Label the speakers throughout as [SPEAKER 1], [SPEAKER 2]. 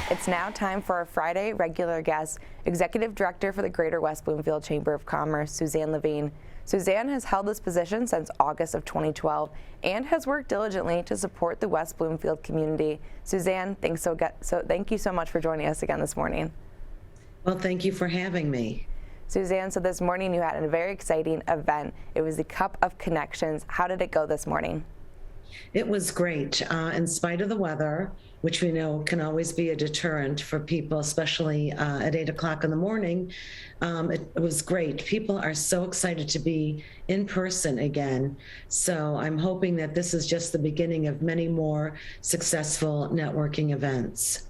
[SPEAKER 1] It's now time for our Friday regular guest, Executive Director for the Greater West Bloomfield Chamber of Commerce, Suzanne Levine. Suzanne has held this position since August of 2012 and has worked diligently to support the West Bloomfield community. Suzanne, thank you so much for joining us again this morning.
[SPEAKER 2] Well, thank you for having me.
[SPEAKER 1] Suzanne, so this morning you had a very exciting event. It was the Cup of Connections. How did it go this morning?
[SPEAKER 2] It was great. In spite of the weather, which we know can always be a deterrent for people, especially at 8 o'clock in the morning, it was great. People are so excited to be in person again. So I'm hoping that this is just the beginning of many more successful networking events.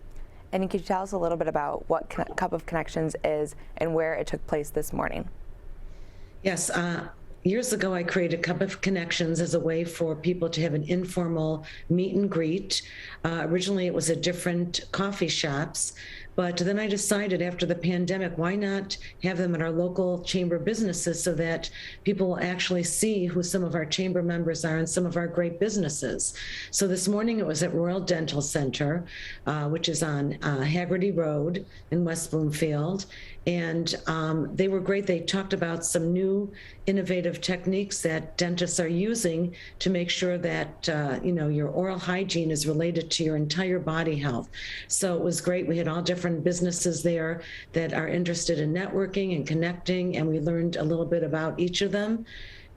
[SPEAKER 1] And could you tell us a little bit about what Cup of Connections is and where it took place this morning?
[SPEAKER 2] Yes. Years ago, I created Cup of Connections as a way for people to have an informal meet and greet. Originally, it was at different coffee shops, but then I decided after the pandemic, why not have them at our local chamber businesses so that people will actually see who some of our chamber members are and some of our great businesses. So this morning, it was at Royal Dental Center, which is on Haggerty Road in West Bloomfield. And they were great. They talked about some new innovative techniques that dentists are using to make sure that your oral hygiene is related to your entire body health. So it was great. We had all different businesses there that are interested in networking and connecting, and we learned a little bit about each of them.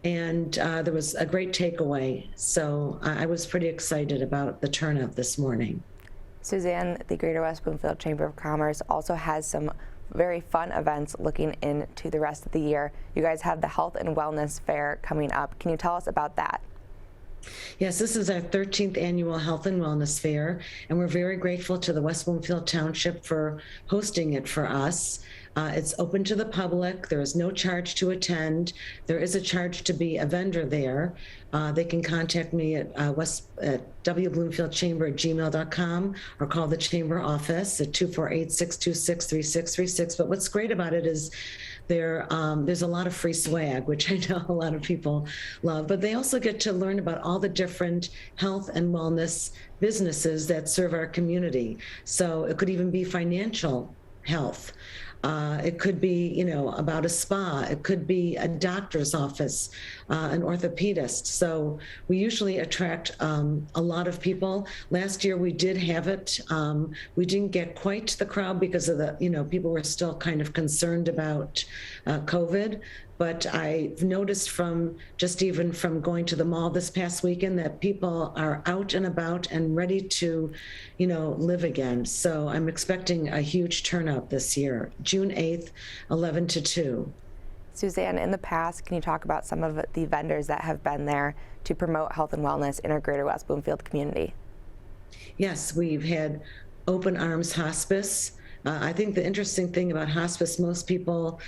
[SPEAKER 2] And there was a great takeaway. So I was pretty excited about the turnout this morning.
[SPEAKER 1] Suzanne, the Greater West Bloomfield Chamber of Commerce also has some very fun events looking into the rest of the year. You guys have the Health and Wellness Fair coming up. Can you tell us about that?
[SPEAKER 2] Yes, this is our 13th annual Health and Wellness Fair, and we're very grateful to the West Bloomfield Township for hosting it for us. It's open to the public. There is no charge to attend. There is a charge to be a vendor there. They can contact me at wbloomfieldchamber@gmail.com or call the chamber office at 248-626-3636. But what's great about it is there's a lot of free swag, which I know a lot of people love, but they also get to learn about all the different health and wellness businesses that serve our community. So it could even be financial health. It could be, about a spa. It could be a doctor's office, an orthopedist. So we usually attract a lot of people. Last year we did have it. We didn't get quite the crowd because of people were still kind of concerned about COVID. But I've noticed from going to the mall this past weekend that people are out and about and ready to, live again. So I'm expecting a huge turnout this year, June 8th, 11 to 2.
[SPEAKER 1] Suzanne, in the past, can you talk about some of the vendors that have been there to promote health and wellness in our Greater West Bloomfield community?
[SPEAKER 2] Yes, we've had Open Arms Hospice. I think the interesting thing about hospice, most people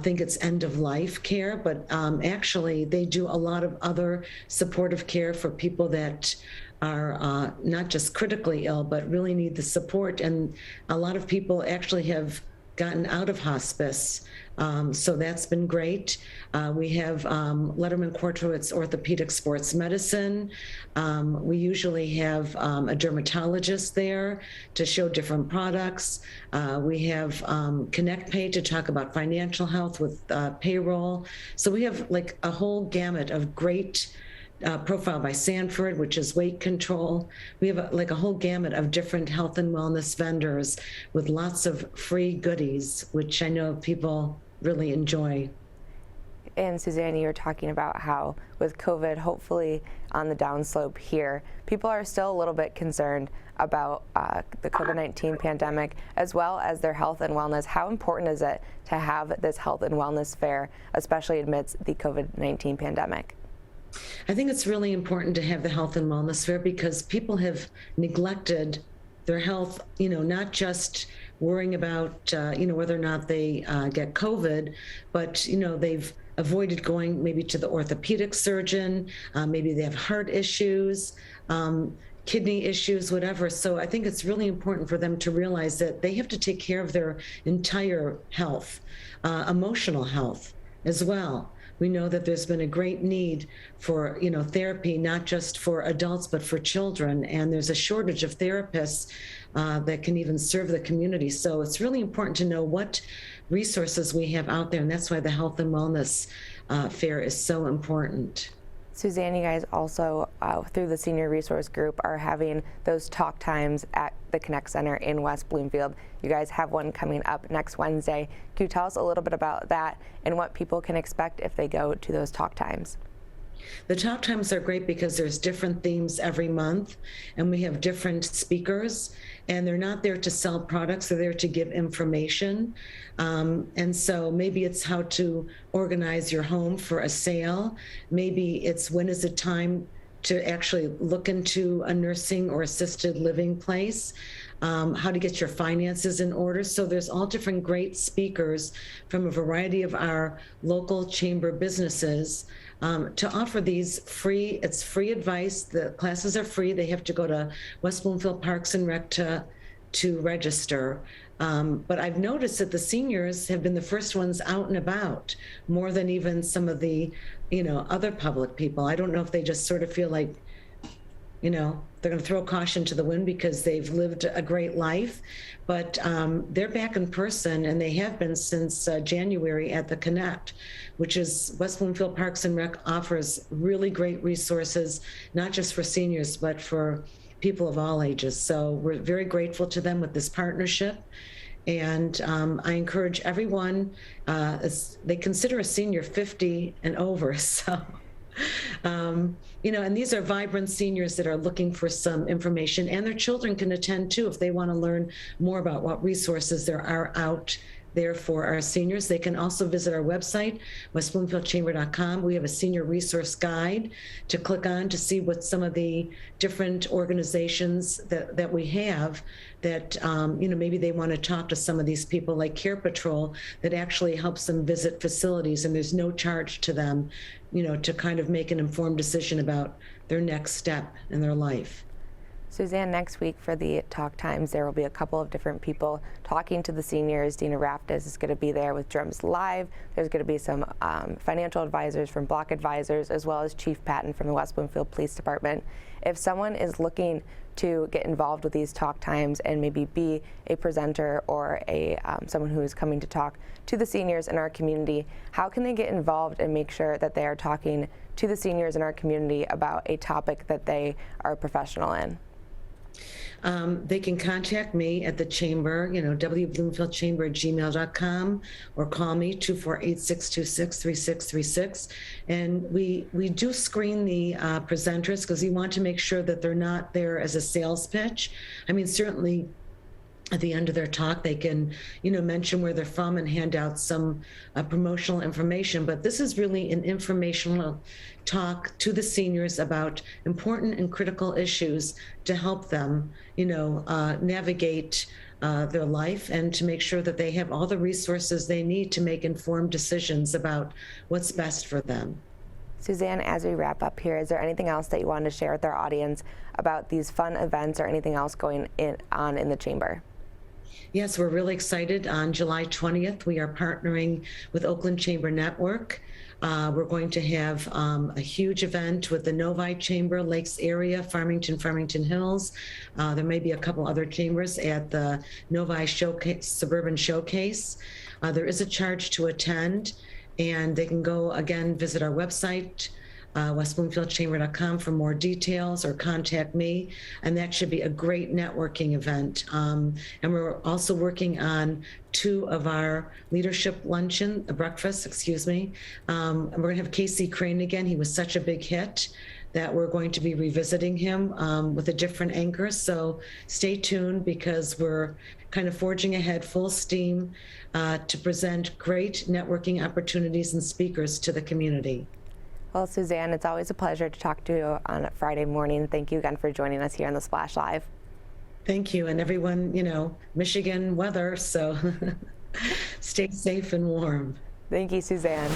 [SPEAKER 2] think it's end-of-life care, but actually they do a lot of other supportive care for people that are not just critically ill, but really need the support. And a lot of people actually have gotten out of hospice. So that's been great. We have Letterman Quarterwitz Orthopedic Sports Medicine. We usually have a dermatologist there to show different products. We have Connect Pay to talk about financial health with payroll. So we have like a whole gamut of great Profile by Sanford, which is weight control. We have a whole gamut of different health and wellness vendors with lots of free goodies, which I know people really enjoy.
[SPEAKER 1] And Suzanne, you were talking about how with COVID hopefully on the downslope here, people are still a little bit concerned about the COVID-19 pandemic as well as their health and wellness. How important is it to have this health and wellness fair, especially amidst the COVID-19 pandemic?
[SPEAKER 2] I think it's really important to have the health and wellness fair because people have neglected their health, not just worrying about, whether or not they get COVID, but, they've avoided going maybe to the orthopedic surgeon, maybe they have heart issues, kidney issues, whatever. So I think it's really important for them to realize that they have to take care of their entire health, emotional health as well. We know that there's been a great need for, therapy, not just for adults, but for children. And there's a shortage of therapists that can even serve the community. So it's really important to know what resources we have out there. And that's why the health and wellness fair is so important.
[SPEAKER 1] Suzanne, you guys also, through the Senior Resource Group, are having those talk times at the Connect Center in West Bloomfield. You guys have one coming up next Wednesday. Can you tell us a little bit about that and what people can expect if they go to those talk times?
[SPEAKER 2] The talk times are great because there's different themes every month, and we have different speakers, and they're not there to sell products, they're there to give information. And so maybe it's how to organize your home for a sale. Maybe it's when is it time to actually look into a nursing or assisted living place, how to get your finances in order. So there's all different great speakers from a variety of our local chamber businesses to offer these free, it's free advice. The classes are free. They have to go to West Bloomfield Parks and Rec to register. But I've noticed that the seniors have been the first ones out and about more than even some of the, other public people. I don't know if they just sort of feel like, they're going to throw caution to the wind because they've lived a great life, but they're back in person, and they have been since January at the Connect, which is West Bloomfield Parks and Rec offers really great resources, not just for seniors, but for people of all ages. So we're very grateful to them with this partnership. And I encourage everyone, they consider a senior 50 and over. So, and these are vibrant seniors that are looking for some information, and their children can attend too if they want to learn more about what resources there are out there for our seniors. They can also visit our website, westbloomfieldchamber.com. We have a senior resource guide to click on to see what some of the different organizations that we have that, maybe they want to talk to some of these people like Care Patrol that actually helps them visit facilities, and there's no charge to them, to kind of make an informed decision about their next step in their life.
[SPEAKER 1] Suzanne, next week for the talk times, there will be a couple of different people talking to the seniors. Dina Raftis is going to be there with Drums Live. There's going to be some financial advisors from Block Advisors, as well as Chief Patton from the West Bloomfield Police Department. If someone is looking to get involved with these talk times and maybe be a presenter or someone who is coming to talk to the seniors in our community, how can they get involved and make sure that they are talking to the seniors in our community about a topic that they are a professional in?
[SPEAKER 2] They can contact me at the chamber, wbloomfieldchamber@gmail.com, or call me 248-626-3636. And we do screen the presenters because we want to make sure that they're not there as a sales pitch. I mean, certainly at the end of their talk, they can, mention where they're from and hand out some promotional information. But this is really an informational talk to the seniors about important and critical issues to help them, navigate their life and to make sure that they have all the resources they need to make informed decisions about what's best for them.
[SPEAKER 1] Suzanne, as we wrap up here, is there anything else that you wanted to share with our audience about these fun events or anything else going on in the chamber?
[SPEAKER 2] Yes, we're really excited. On July 20th, we are partnering with Oakland Chamber Network. We're going to have a huge event with the Novi Chamber, Lakes area, Farmington Hills. There may be a couple other chambers at the Novi Suburban Showcase. There is a charge to attend, and they can go, again, visit our website, westbloomfieldchamber.com for more details, or contact me, and that should be a great networking event. And we're also working on 2 of our leadership breakfasts. And we're going to have Casey Crane again. He was such a big hit that we're going to be revisiting him with a different anchor. So stay tuned, because we're kind of forging ahead full steam to present great networking opportunities and speakers to the community.
[SPEAKER 1] Well, Suzanne, it's always a pleasure to talk to you on a Friday morning. Thank you again for joining us here on the Splash Live.
[SPEAKER 2] Thank you. And everyone, Michigan weather, so stay safe and warm.
[SPEAKER 1] Thank you, Suzanne.